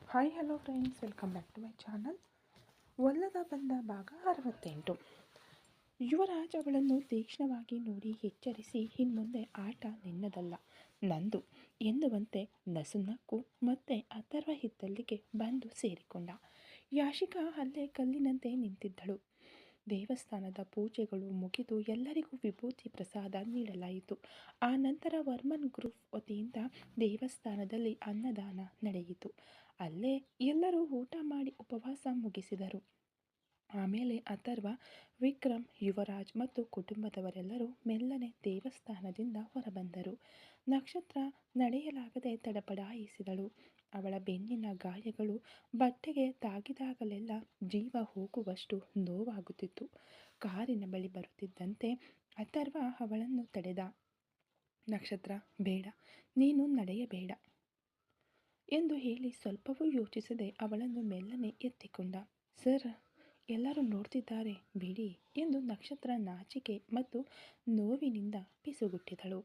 Hi hello friends, welcome back to my channel. ಒಲ್ಲದ ಬಂದ ಭಾಗ 68. ಯುವರಾಜ್ ಅವಳನ್ನು ತೀಕ್ಷ್ಣವಾಗಿ ನೋಡಿ ಎಚ್ಚರಿಸಿ, ಇನ್ಮುಂದೆ ಆಟ ನಿನ್ನದಲ್ಲ ನಂದು ಎನ್ನುವಂತೆ ನಸುನಕ್ಕು ಮತ್ತೆ ಅಥರ್ವ ಹಿತ್ತಲಿಗೆ ಬಂದು ಸೇರಿಕೊಂಡ. ಯಾಶಿಕಾ ಅಲ್ಲೇ ಕಲ್ಲಿನಂತೆ ನಿಂತಿದ್ದಳು. ದೇವಸ್ಥಾನದ ಪೂಜೆಗಳು ಮುಗಿದು ಎಲ್ಲರಿಗೂ ವಿಭೂತಿ ಪ್ರಸಾದ ನೀಡಲಾಯಿತು. ಆ ನಂತರ ವರ್ಮನ್ ಗ್ರೂಪ್ ವತಿಯಿಂದ ದೇವಸ್ಥಾನದಲ್ಲಿ ಅನ್ನದಾನ ನಡೆಯಿತು. ಅಲ್ಲೇ ಎಲ್ಲರೂ ಊಟ ಮಾಡಿ ಉಪವಾಸ ಮುಗಿಸಿದರು. ಆಮೇಲೆ ಅಥರ್ವ, ವಿಕ್ರಮ್, ಯುವರಾಜ್ ಮತ್ತು ಕುಟುಂಬದವರೆಲ್ಲರೂ ಮೆಲ್ಲನೆ ದೇವಸ್ಥಾನದಿಂದ ಹೊರಬಂದರು. ನಕ್ಷತ್ರ ನಡೆಯಲಾಗದೆ ತಡಪಡಾಯಿಸಿದಳು. ಅವಳ ಬೆನ್ನಿನ ಗಾಯಗಳು ಬಟ್ಟೆಗೆ ತಾಗಿದಾಗಲೆಲ್ಲ ಜೀವ ಹೋಗುವಷ್ಟು ನೋವಾಗುತ್ತಿತ್ತು. ಕಾರಿನ ಬಳಿ ಬರುತ್ತಿದ್ದಂತೆ ಅಥರ್ವ ಅವಳನ್ನು ತಡೆದ. ನಕ್ಷತ್ರ, ಬೇಡ, ನೀನು ನಡೆಯಬೇಡ ಎಂದು ಹೇಳಿ ಸ್ವಲ್ಪವೂ ಯೋಚಿಸದೆ ಅವಳನ್ನು ಮೆಲ್ಲನೆ ಎತ್ತಿಕೊಂಡ. ಸರ್, ಎಲ್ಲರೂ ನೋಡ್ತಿದ್ದಾರೆ, ಬಿಡಿ ಎಂದು ನಕ್ಷತ್ರ ನಾಚಿಕೆ ಮತ್ತು ನೋವಿನಿಂದ ಪಿಸುಗುಟ್ಟಿದಳು.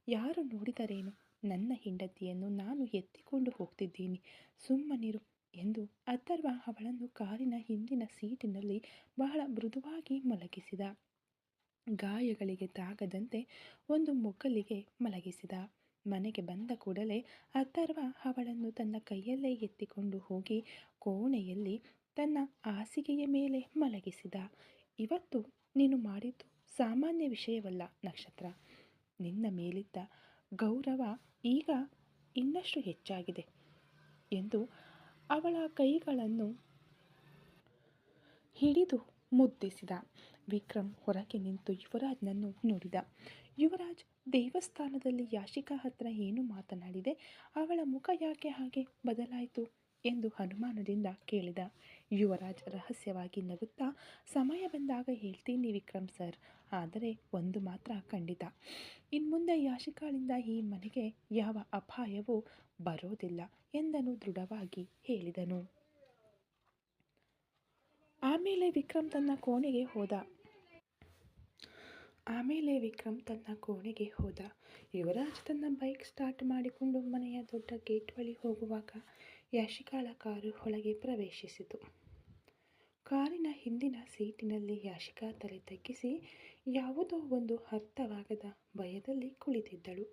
ಯಾರು ನೋಡಿದರೇನು, ನನ್ನ ಹೆಂಡತಿಯನ್ನು ನಾನು ಎತ್ತಿಕೊಂಡು ಹೋಗ್ತಿದ್ದೀನಿ, ಸುಮ್ಮನಿರು ಎಂದು ಅಥರ್ವ ಅವಳನ್ನು ಕಾರಿನ ಹಿಂದಿನ ಸೀಟಿನಲ್ಲಿ ಬಹಳ ಮೃದುವಾಗಿ ಮಲಗಿಸಿದ. ಗಾಯಗಳಿಗೆ ತಾಗದಂತೆ ಒಂದು ಮೊಗ್ಗಲಿಗೆ ಮಲಗಿಸಿದ. ಮನೆಗೆ ಬಂದ ಕೂಡಲೇ ಅಥರ್ವ ಅವಳನ್ನು ತನ್ನ ಕೈಯಲ್ಲೇ ಎತ್ತಿಕೊಂಡು ಹೋಗಿ ಕೋಣೆಯಲ್ಲಿ ತನ್ನ ಹಾಸಿಗೆಯ ಮೇಲೆ ಮಲಗಿಸಿದ. ಇವತ್ತು ನೀನು ಮಾಡಿದ್ದು ಸಾಮಾನ್ಯ ವಿಷಯವಲ್ಲ ನಕ್ಷತ್ರ. ನಿನ್ನ ಮೇಲಿದ್ದ ಗೌರವ ಈಗ ಇನ್ನಷ್ಟು ಹೆಚ್ಚಾಗಿದೆ ಎಂದು ಅವಳ ಕೈಗಳನ್ನು ಹಿಡಿದು ಮುದ್ದಿಸಿದ. ವಿಕ್ರಮ್ ಹೊರಗೆ ನಿಂತು ಯುವರಾಜ್ನನ್ನು ನೋಡಿದ. ಯುವರಾಜ್, ದೇವಸ್ಥಾನದಲ್ಲಿ ಯಾಶಿಕಾ ಹತ್ರ ಏನು ಮಾತನಾಡಿದೆ? ಅವಳ ಮುಖ ಯಾಕೆ ಹಾಗೆ ಬದಲಾಯಿತು ಎಂದು ಅನುಮಾನದಿಂದ ಕೇಳಿದ. ಯುವರಾಜ್ ರಹಸ್ಯವಾಗಿ ನಗುತ್ತಾ, ಸಮಯ ಬಂದಾಗ ಹೇಳ್ತೀನಿ ವಿಕ್ರಮ್ ಸರ್, ಆದರೆ ಒಂದು ಮಾತ್ರ ಖಂಡಿತ, ಇನ್ಮುಂದೆ ಯಾಶಿಕಾಳಿಂದ ಈ ಮನೆಗೆ ಯಾವ ಅಪಾಯವೂ ಬರೋದಿಲ್ಲ ಎಂದನು ದೃಢವಾಗಿ ಹೇಳಿದನು. ಆಮೇಲೆ ವಿಕ್ರಮ್ ತನ್ನ ಕೋಣೆಗೆ ಹೋದ. ಯುವರಾಜ್ ತನ್ನ ಬೈಕ್ ಸ್ಟಾರ್ಟ್ ಮಾಡಿಕೊಂಡು ಮನೆಯ ದೊಡ್ಡ ಗೇಟ್ ಬಳಿ ಹೋಗುವಾಗ ಯಾಶಿಕಾಳ ಕಾರು ಒಳಗೆ ಪ್ರವೇಶಿಸಿತು. ಕಾರಿನ ಹಿಂದಿನ ಸೀಟಿನಲ್ಲಿ ಯಾಶಿಕಾ ತಲೆ ತಗ್ಗಿಸಿ ಯಾವುದೋ ಒಂದು ಅರ್ಥವಾಗದ ಭಯದಲ್ಲಿ ಕುಳಿತಿದ್ದಳು.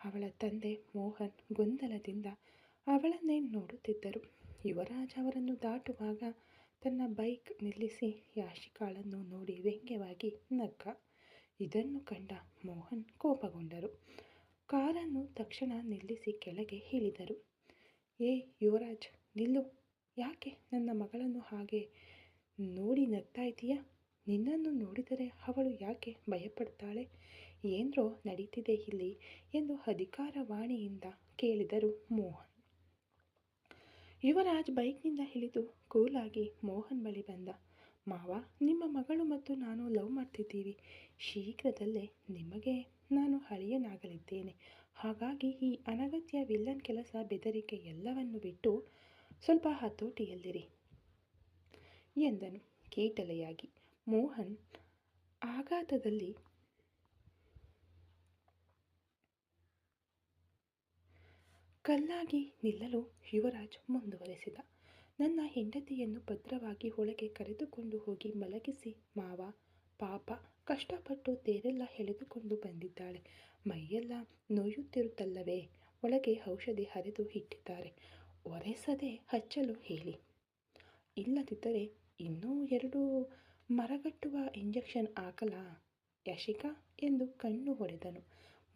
ಅವಳ ತಂದೆ ಮೋಹನ್ ಗೊಂದಲದಿಂದ ಅವಳನ್ನೇ ನೋಡುತ್ತಿದ್ದರು. ಯುವರಾಜ್ ಅವರನ್ನು ದಾಟುವಾಗ ತನ್ನ ಬೈಕ್ ನಿಲ್ಲಿಸಿ ಯಾಶಿಕಾಳನ್ನು ನೋಡಿ ವ್ಯಂಗ್ಯವಾಗಿ ನಕ್ಕ. ಇದನ್ನು ಕಂಡ ಮೋಹನ್ ಕೋಪಗೊಂಡರು. ಕಾರನ್ನು ತಕ್ಷಣ ನಿಲ್ಲಿಸಿ ಕೆಳಗೆ ಇಳಿದರು. ಏ ಯುವರಾಜ್, ನಿಲ್ಲು, ಯಾಕೆ ನನ್ನ ಮಗಳನ್ನು ಹಾಗೆ ನೋಡಿ ನಗ್ತಾ ಇದೀಯಾ? ನಿನ್ನನ್ನು ನೋಡಿದರೆ ಅವಳು ಯಾಕೆ ಭಯಪಡ್ತಾಳೆ? ಏನ್ರೋ ನಡೀತಿದೆ ಇಲ್ಲಿ ಎಂದು ಅಧಿಕಾರವಾಣಿಯಿಂದ ಕೇಳಿದರು ಮೋಹನ್. ಯುವರಾಜ್ ಬೈಕ್ನಿಂದ ಇಳಿದು ಕೂಲಾಗಿ ಮೋಹನ್ ಬಳಿ ಬಂದ. ಮಾವ, ನಿಮ್ಮ ಮಗಳು ಮತ್ತು ನಾನು ಲವ್ ಮಾಡ್ತಿದ್ದೀವಿ. ಶೀಘ್ರದಲ್ಲೇ ನಿಮಗೆ ನಾನು ಅಳಿಯನಾಗಲಿದ್ದೇನೆ. ಹಾಗಾಗಿ ಈ ಅನಗತ್ಯ ವಿಲ್ಲನ್ ಕೆಲಸ, ಬೆದರಿಕೆ ಎಲ್ಲವನ್ನು ಬಿಟ್ಟು ಸ್ವಲ್ಪ ಹತೋಟಿಯಲ್ಲಿರಿ ಎಂದನು ಕೀಟಲೆಯಾಗಿ. ಮೋಹನ್ ಆಘಾತದಲ್ಲಿ ಕಲ್ಲಾಗಿ ನಿಲ್ಲಲು ಯುವರಾಜ್ ಮುಂದುವರೆಸಿದ. ನನ್ನ ಹೆಂಡತಿಯನ್ನು ಭದ್ರವಾಗಿ ಒಳಗೆ ಕರೆದುಕೊಂಡು ಹೋಗಿ ಮಲಗಿಸಿ ಮಾವ. ಪಾಪ, ಕಷ್ಟಪಟ್ಟು ತೇರೆಲ್ಲ ಎಳೆದುಕೊಂಡು ಬಂದಿದ್ದಾಳೆ. ಮೈಯೆಲ್ಲ ನೋಯುತ್ತಿರುತ್ತಲ್ಲವೇ? ಒಳಗೆ ಔಷಧಿ ಹರಿದು ಇಟ್ಟಿದ್ದಾರೆ, ಒರೆಸದೆ ಹಚ್ಚಲು ಹೇಳಿ. ಇಲ್ಲದಿದ್ದರೆ ಇನ್ನೂ 2 ಮರಗಟ್ಟುವ ಇಂಜೆಕ್ಷನ್ ಹಾಕಲಾ ಯಾಶಿಕಾ ಎಂದು ಕಣ್ಣು ಹೊಡೆದನು.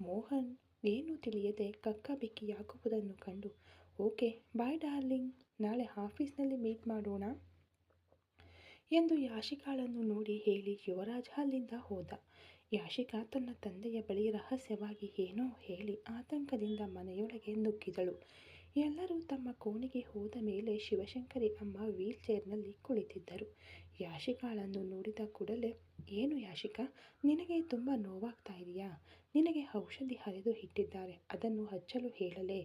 ಮೋಹನ್ ಏನೂ ತಿಳಿಯದೆ ಕಕ್ಕಾಬಿಕ್ಕಿಯಾಗುವುದನ್ನು ಕಂಡು, ಓಕೆ ಬಾಯ್ ಡಾರ್ಲಿಂಗ್, ನಾಳೆ ಆಫೀಸ್ನಲ್ಲಿ ಮೀಟ್ ಮಾಡೋಣ ಎಂದು ಯಾಶಿಕಾಳನ್ನು ನೋಡಿ ಹೇಳಿ ಯುವರಾಜ್ ಅಲ್ಲಿಂದ ಹೋದ. ಯಾಶಿಕಾ ತನ್ನ ತಂದೆಯ ಬಳಿ ರಹಸ್ಯವಾಗಿ ಏನೋ ಹೇಳಿ ಆತಂಕದಿಂದ ಮನೆಯೊಳಗೆ ನುಗ್ಗಿದಳು. ಎಲ್ಲರೂ ತಮ್ಮ ಕೋಣೆಗೆ ಹೋದ ಮೇಲೆ ಶಿವಶಂಕರಿ ಅಮ್ಮ ವೀಲ್ ಚೇರ್ನಲ್ಲಿ ಕುಳಿತಿದ್ದರು. ಯಾಶಿಕಾಳನ್ನು ನೋಡಿದ ಕೂಡಲೇ, ಏನು ಯಾಶಿಕಾ, ನಿನಗೆ ತುಂಬ ನೋವಾಗ್ತಾ ಇದೆಯಾ? ನಿನಗೆ ಔಷಧಿ ಹರಿದು ಇಟ್ಟಿದ್ದಾರೆ, ಅದನ್ನು ಹಚ್ಚಲು ಹೇಳಲೇ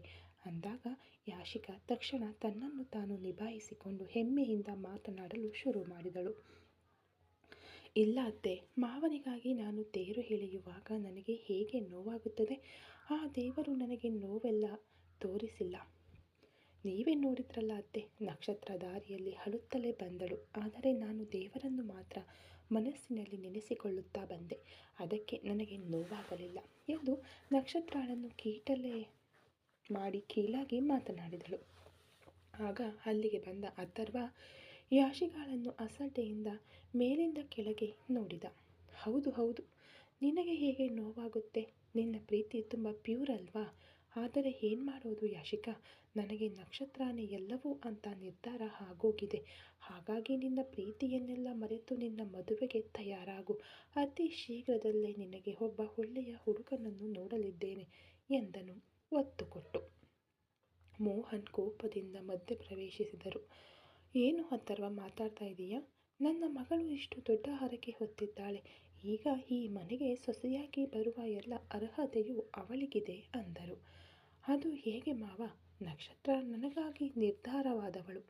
ಅಂದಾಗ ಯಾಶಿಕಾ ತಕ್ಷಣ ತನ್ನನ್ನು ತಾನು ನಿಭಾಯಿಸಿಕೊಂಡು ಹೆಮ್ಮೆಯಿಂದ ಮಾತನಾಡಲು ಶುರು ಮಾಡಿದಳು. ಇಲ್ಲ ಅತ್ತೆ, ಮಾವನಿಗಾಗಿ ನಾನು ತೇರು ಎಳೆಯುವಾಗ ನನಗೆ ಹೇಗೆ ನೋವಾಗುತ್ತದೆ? ಆ ದೇವರು ನನಗೆ ನೋವೆಲ್ಲ ತೋರಿಸಿಲ್ಲ ನೀವೇ ನೋಡಿದ್ರಲ್ಲ ಅತ್ತೆ, ನಕ್ಷತ್ರ ದಾರಿಯಲ್ಲಿ ಅಳುತ್ತಲೇ ಬಂದಳು. ಆದರೆ ನಾನು ದೇವರನ್ನು ಮಾತ್ರ ಮನಸ್ಸಿನಲ್ಲಿ ನೆನೆಸಿಕೊಳ್ಳುತ್ತಾ ಬಂದೆ. ಅದಕ್ಕೆ ನನಗೆ ನೋವಾಗಲಿಲ್ಲ ಎಂದು ನಕ್ಷತ್ರಳನ್ನು ಕೀಟಲೆ ಮಾಡಿ ಕೀಳಾಗಿ ಮಾತನಾಡಿದಳು. ಆಗ ಅಲ್ಲಿಗೆ ಬಂದ ಅಥರ್ವ ಯಾಶಿಗಾಳನ್ನು ಅಸಡ್ಡೆಯಿಂದ ಮೇಲಿಂದ ಕೆಳಗೆ ನೋಡಿದ. ಹೌದು ಹೌದು, ನಿನಗೆ ಹೇಗೆ ನೋವಾಗುತ್ತೆ? ನಿನ್ನ ಪ್ರೀತಿ ತುಂಬ ಪ್ಯೂರ್ ಅಲ್ವಾ? ಆದರೆ ಏನು ಮಾಡೋದು ಯಾಶಿಕಾ, ನನಗೆ ನಕ್ಷತ್ರನೇ ಎಲ್ಲವೂ ಅಂತ ನಿರ್ಧಾರ ಆಗೋಗಿದೆ. ಹಾಗಾಗಿ ನಿನ್ನ ಪ್ರೀತಿಯನ್ನೆಲ್ಲ ಮರೆತು ನಿನ್ನ ಮದುವೆಗೆ ತಯಾರಾಗು. ಅತಿ ಶೀಘ್ರದಲ್ಲೇ ನಿನಗೆ ಒಬ್ಬ ಒಳ್ಳೆಯ ಹುಡುಗನನ್ನು ನೋಡಲಿದ್ದೇನೆ ಎಂದನು ಒತ್ತು ಕೊಟ್ಟು. ಮೋಹನ್ ಕೋಪದಿಂದ ಮಧ್ಯೆ ಪ್ರವೇಶಿಸಿದರು. ಏನು ಅಥರ್ವ ಮಾತಾಡ್ತಾ ಇದೀಯಾ? ನನ್ನ ಮಗಳು ಇಷ್ಟು ದೊಡ್ಡ ಹರಕೆ ಹೊತ್ತಿದ್ದಾಳೆ. ಈಗ ಈ ಮನೆಗೆ ಸೊಸೆಯಾಗಿ ಬರುವ ಎಲ್ಲ ಅರ್ಹತೆಯೂ ಅವಳಿಗಿದೆ ಅಂದರು. ಅದು ಹೇಗೆ ಮಾವ? ನಕ್ಷತ್ರ ನನಗಾಗಿ ನಿರ್ಧಾರವಾದವಳು.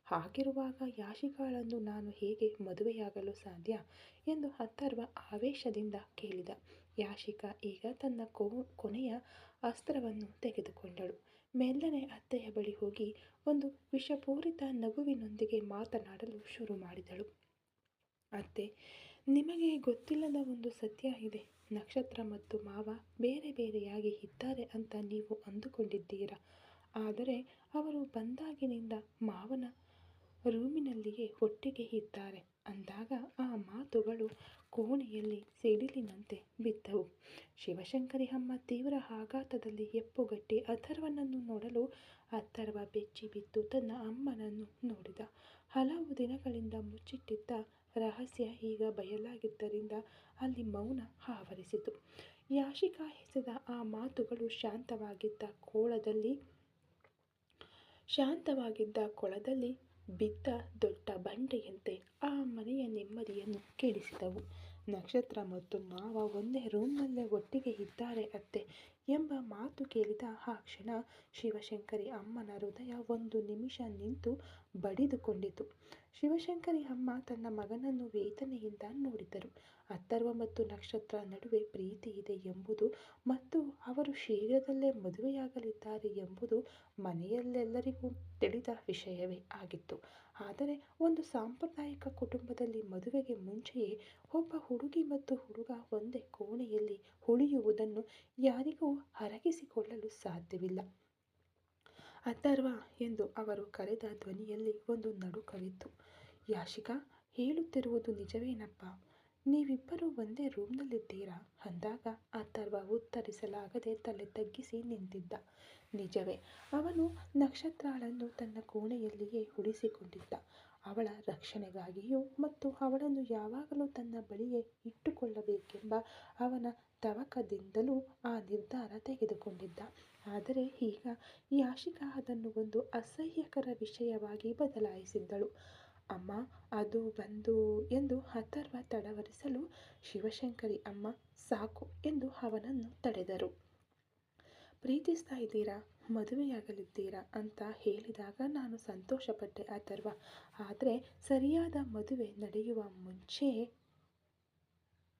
ಹಾಗಿರುವಾಗ ಯಾಶಿಕಾಳನ್ನು ನಾನು ಹೇಗೆ ಮದುವೆಯಾಗಲು ಸಾಧ್ಯ ಎಂದು ಅಥರ್ವ ಆವೇಶದಿಂದ ಕೇಳಿದ. ಯಾಶಿಕಾ ಈಗ ತನ್ನ ಕೊನೆಯ ಅಸ್ತ್ರವನ್ನು ತೆಗೆದುಕೊಂಡಳು. ಮೆಲ್ಲನೆ ಅತ್ತೆಯ ಬಳಿ ಹೋಗಿ ಒಂದು ವಿಷಪೂರಿತ ನಗುವಿನೊಂದಿಗೆ ಮಾತನಾಡಲು ಶುರು ಮಾಡಿದಳು. ಅತ್ತೆ, ನಿಮಗೆ ಗೊತ್ತಿಲ್ಲದ ಒಂದು ಸತ್ಯ ಇದೆ. ನಕ್ಷತ್ರ ಮತ್ತು ಮಾವ ಬೇರೆ ಬೇರೆಯಾಗಿ ಇದ್ದಾರೆ ಅಂತ ನೀವು ಅಂದುಕೊಂಡಿದ್ದೀರಾ. ಆದರೆ ಅವರು ಬಂದಾಗಿನಿಂದ ಮಾವನ ರೂಮಿನಲ್ಲಿಯೇ ಒಟ್ಟಿಗೆ ಇದ್ದಾರೆ ಅಂದಾಗ ಆ ಮಾತುಗಳು ಕೋಣೆಯಲ್ಲಿ ಸಿಡಿಲಿನಂತೆ ಬಿದ್ದವು. ಶಿವಶಂಕರಿ ಅಮ್ಮ ತೀವ್ರ ಆಘಾತದಲ್ಲಿ ಹೆಪ್ಪುಗಟ್ಟಿ ಅಥರ್ವನನ್ನು ನೋಡಲು ಅಥರ್ವ ಬೆಚ್ಚಿ ಬಿದ್ದು ತನ್ನ ಅಮ್ಮನನ್ನು ನೋಡಿದ. ಹಲವು ದಿನಗಳಿಂದ ಮುಚ್ಚಿಟ್ಟಿದ್ದ ರಹಸ್ಯ ಈಗ ಬಯಲಾಗಿದ್ದರಿಂದ ಅಲ್ಲಿ ಮೌನ ಆವರಿಸಿತು. ಯಾಶಿಕಾ ಎಸೆದ ಆ ಮಾತುಗಳು ಶಾಂತವಾಗಿದ್ದ ಕೊಳದಲ್ಲಿ ಬಿದ್ದ ದೊಡ್ಡ ಬಂಡೆಯಂತೆ ಆ ಮನೆಯ ನೆಮ್ಮದಿಯನ್ನು ಕೆಡಿಸಿದವು. ನಕ್ಷತ್ರ ಮತ್ತು ಮಾವ ಒಂದೇ ರೂಮ್ನಲ್ಲೇ ಒಟ್ಟಿಗೆ ಇದ್ದಾರೆ ಅತ್ತೆ ಎಂಬ ಮಾತು ಕೇಳಿದ ಆ ಕ್ಷಣ ಶಿವಶಂಕರಿ ಅಮ್ಮನ ಹೃದಯ ಒಂದು ನಿಮಿಷ ನಿಂತು ಬಡಿದುಕೊಂಡಿತು. ಶಿವಶಂಕರಿ ಅಮ್ಮ ತನ್ನ ಮಗನನ್ನು ವೇದನೆಯಿಂದ ನೋಡಿದರು. ಅಥರ್ವ ಮತ್ತು ನಕ್ಷತ್ರ ನಡುವೆ ಪ್ರೀತಿ ಇದೆ ಎಂಬುದು ಮತ್ತು ಅವರು ಶೀಘ್ರದಲ್ಲೇ ಮದುವೆಯಾಗಲಿದ್ದಾರೆ ಎಂಬುದು ಮನೆಯಲ್ಲೆಲ್ಲರಿಗೂ ತಿಳಿದ ವಿಷಯವೇ ಆಗಿತ್ತು. ಆದರೆ ಒಂದು ಸಾಂಪ್ರದಾಯಿಕ ಕುಟುಂಬದಲ್ಲಿ ಮದುವೆಗೆ ಮುಂಚೆಯೇ ಒಬ್ಬ ಹುಡುಗಿ ಮತ್ತು ಹುಡುಗ ಒಂದೇ ಕೋಣೆಯಲ್ಲಿ ಉಳಿಯುವುದನ್ನು ಯಾರಿಗೂ ಅರಗಿಸಿಕೊಳ್ಳಲು ಸಾಧ್ಯವಿಲ್ಲ. ಅಥರ್ವ ಎಂದು ಅವರು ಕರೆದ ಧ್ವನಿಯಲ್ಲಿ ಒಂದು ನಡುಕವಿತ್ತು. ಯಾಶಿಕಾ, ಹೇಳುತ್ತಿರುವುದು ನಿಜವೇನಪ್ಪ? ನೀವಿಬ್ಬರೂ ಒಂದೇ ರೂಮ್ನಲ್ಲಿದ್ದೀರಾ ಅಂದಾಗ ಅಥರ್ವ ಉತ್ತರಿಸಲಾಗದೆ ತಲೆ ತಗ್ಗಿಸಿ ನಿಂತಿದ್ದ. ನಿಜವೇ. ಅವನು ನಕ್ಷತ್ರಳನ್ನು ತನ್ನ ಕೋಣೆಯಲ್ಲಿಯೇ ಉಳಿಸಿಕೊಂಡಿದ್ದ. ಅವಳ ರಕ್ಷಣೆಗಾಗಿಯೂ ಮತ್ತು ಅವಳನ್ನು ಯಾವಾಗಲೂ ತನ್ನ ಬಳಿಯೇ ಇಟ್ಟುಕೊಳ್ಳಬೇಕೆಂಬ ಅವನ ತವಕದಿಂದಲೂ ಆ ನಿರ್ಧಾರ ತೆಗೆದುಕೊಂಡಿದ್ದ. ಆದರೆ ಈಗ ಯಾಶಿಕಾ ಅದನ್ನು ಒಂದು ಅಸಹ್ಯಕರ ವಿಷಯವಾಗಿ ಬದಲಾಯಿಸಿದ್ದಳು. ಅಮ್ಮ, ಅದು ಎಂದು ಅಥರ್ವ ತಡವರಿಸಲು ಶಿವಶಂಕರಿ ಅಮ್ಮ ಸಾಕು ಎಂದು ಅವನನ್ನು ತಡೆದರು. ಪ್ರೀತಿಸ್ತಾ ಇದ್ದೀರಾ, ಮದುವೆಯಾಗಲಿದ್ದೀರಾ ಅಂತ ಹೇಳಿದಾಗ ನಾನು ಸಂತೋಷಪಟ್ಟೆ ಅಥರ್ವ. ಆದರೆ ಸರಿಯಾದ ಮದುವೆ ನಡೆಯುವ ಮುಂಚೆ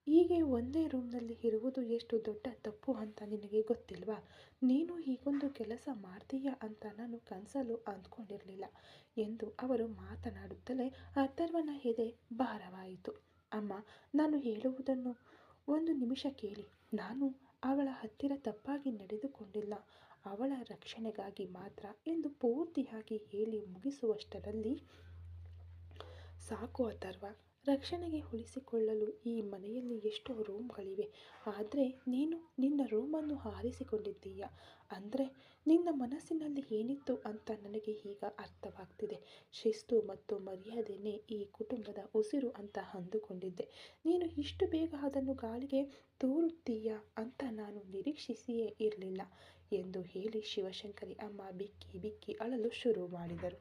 ಹೀಗೆ ಒಂದೇ ರೂಮ್ನಲ್ಲಿ ಇರುವುದು ಎಷ್ಟು ದೊಡ್ಡ ತಪ್ಪು ಅಂತ ನಿನಗೆ ಗೊತ್ತಿಲ್ವಾ? ನೀನು ಹೀಗೊಂದು ಕೆಲಸ ಮಾಡ್ತೀಯಾ ಅಂತ ನಾನು ಕನಸಲ್ಲೂ ಅಂದ್ಕೊಂಡಿರಲಿಲ್ಲ ಎಂದು ಅವರು ಮಾತನಾಡುತ್ತಲೇ ಅಥರ್ವನ ಎದೆ ಭಾರವಾಯಿತು. ಅಮ್ಮ, ನಾನು ಹೇಳುವುದನ್ನು ಒಂದು ನಿಮಿಷ ಕೇಳಿ. ನಾನು ಅವಳ ಹತ್ತಿರ ತಪ್ಪಾಗಿ ನಡೆದುಕೊಂಡಿಲ್ಲ, ಅವಳ ರಕ್ಷಣೆಗಾಗಿ ಮಾತ್ರ ಎಂದು ಪೂರ್ತಿಯಾಗಿ ಹೇಳಿ ಮುಗಿಸುವಷ್ಟರಲ್ಲಿ ಸಾಕು ಅಥರ್ವ, ರಕ್ಷಣೆಗೆ ಉಳಿಸಿಕೊಳ್ಳಲು ಈ ಮನೆಯಲ್ಲಿ ಎಷ್ಟೋ ರೂಮ್ಗಳಿವೆ. ಆದರೆ ನೀನು ನಿನ್ನ ರೂಮನ್ನು ಆರಿಸಿಕೊಂಡಿದ್ದೀಯ ಅಂದರೆ ನಿನ್ನ ಮನಸ್ಸಿನಲ್ಲಿ ಏನಿತ್ತು ಅಂತ ನನಗೆ ಈಗ ಅರ್ಥವಾಗ್ತಿದೆ. ಶಿಸ್ತು ಮತ್ತು ಮರ್ಯಾದೆನೇ ಈ ಕುಟುಂಬದ ಉಸಿರು ಅಂತ ಅಂದುಕೊಂಡಿದ್ದೆ. ನೀನು ಇಷ್ಟು ಬೇಗ ಅದನ್ನು ಗಾಳಿಗೆ ತೂರುತ್ತೀಯ ಅಂತ ನಾನು ನಿರೀಕ್ಷಿಸಿಯೇ ಇರಲಿಲ್ಲ ಎಂದು ಹೇಳಿ ಶಿವಶಂಕರಿ ಅಮ್ಮ ಬಿಕ್ಕಿ ಬಿಕ್ಕಿ ಅಳಲು ಶುರು ಮಾಡಿದರು.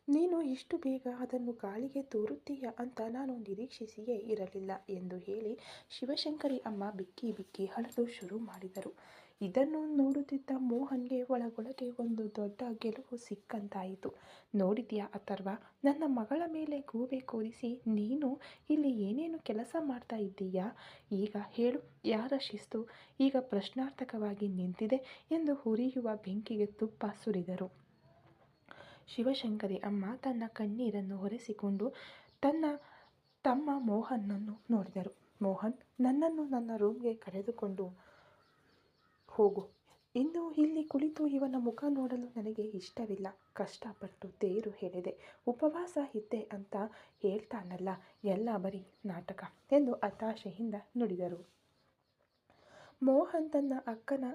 ನೀನು ಇಷ್ಟು ಬೇಗ ಅದನ್ನು ಗಾಳಿಗೆ ತೂರುತ್ತೀಯ ಅಂತ ನಾನು ನಿರೀಕ್ಷಿಸಿಯೇ ಇರಲಿಲ್ಲ ಎಂದು ಹೇಳಿ ಶಿವಶಂಕರಿ ಅಮ್ಮ ಬಿಕ್ಕಿ ಬಿಕ್ಕಿ ಅಳಲು ಶುರು ಮಾಡಿದರು. ಇದನ್ನು ನೋಡುತ್ತಿದ್ದ ಮೋಹನ್ಗೆ ಒಳಗೊಳಗೆ ಒಂದು ದೊಡ್ಡ ಗೆಲುವು ಸಿಕ್ಕಂತಾಯಿತು. ನೋಡಿದ್ಯಾ ಅಥರ್ವ, ನನ್ನ ಮಗಳ ಮೇಲೆ ಗೂಬೆ ಕೂರಿಸಿ ನೀನು ಇಲ್ಲಿ ಏನೇನು ಕೆಲಸ ಮಾಡ್ತಾ ಇದ್ದೀಯಾ? ಈಗ ಹೇಳು, ಯಾರ ಶಿಸ್ತು ಈಗ ಪ್ರಶ್ನಾರ್ಥಕವಾಗಿ ನಿಂತಿದೆ ಎಂದು ಹುರಿಯುವ ಬೆಂಕಿಗೆ ತುಪ್ಪ ಸುರಿದರು. ಶಿವಶಂಕರಿ ಅಮ್ಮ ತನ್ನ ಕಣ್ಣೀರನ್ನು ಒರೆಸಿಕೊಂಡು ತನ್ನ ತಮ್ಮ ಮೋಹನ್ನನ್ನು ನೋಡಿದರು. ಮೋಹನ್, ನನ್ನನ್ನು ನನ್ನ ರೂಮ್ಗೆ ಕರೆದುಕೊಂಡು ಹೋಗು. ಇನ್ನು ಇಲ್ಲಿ ಕುಳಿತು ಇವನ ಮುಖ ನೋಡಲು ನನಗೆ ಇಷ್ಟವಿಲ್ಲ. ಕಷ್ಟಪಟ್ಟು ತೇರು ಎಳೆದೆ, ಉಪವಾಸ ಇದ್ದೆ ಅಂತ ಹೇಳ್ತಾನಲ್ಲ, ಎಲ್ಲ ಬರೀ ನಾಟಕ ಎಂದು ಹತಾಶೆಯಿಂದ ನುಡಿದರು. ಮೋಹನ್ ತನ್ನ ಅಕ್ಕನ